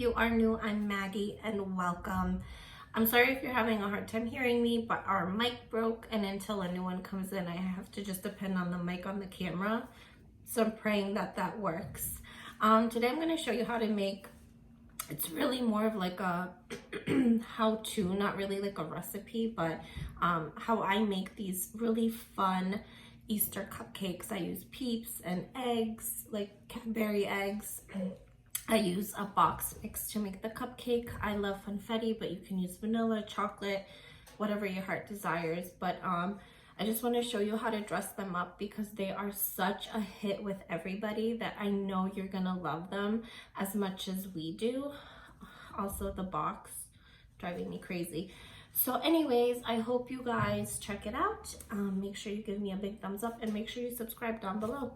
you are new, I'm Maggie and welcome. I'm sorry if you're having a hard time hearing me, but our mic broke and until a new one comes in, I have to just depend on the mic on the camera. So I'm praying that that works. Today I'm going to show you how to make, it's really more of like a how-to, not really like a recipe, but how I make these really fun Easter cupcakes. I use Peeps and eggs, like Cadbury eggs. I use a box mix to make the cupcake. I love funfetti, but you can use vanilla, chocolate, whatever your heart desires. But I just want to show you how to dress them up because they are such a hit with everybody that I know you're gonna love them as much as we do. Also the box driving me crazy. So anyways, I hope you guys check it out. Make sure you give me a big thumbs up and make sure you subscribe down below.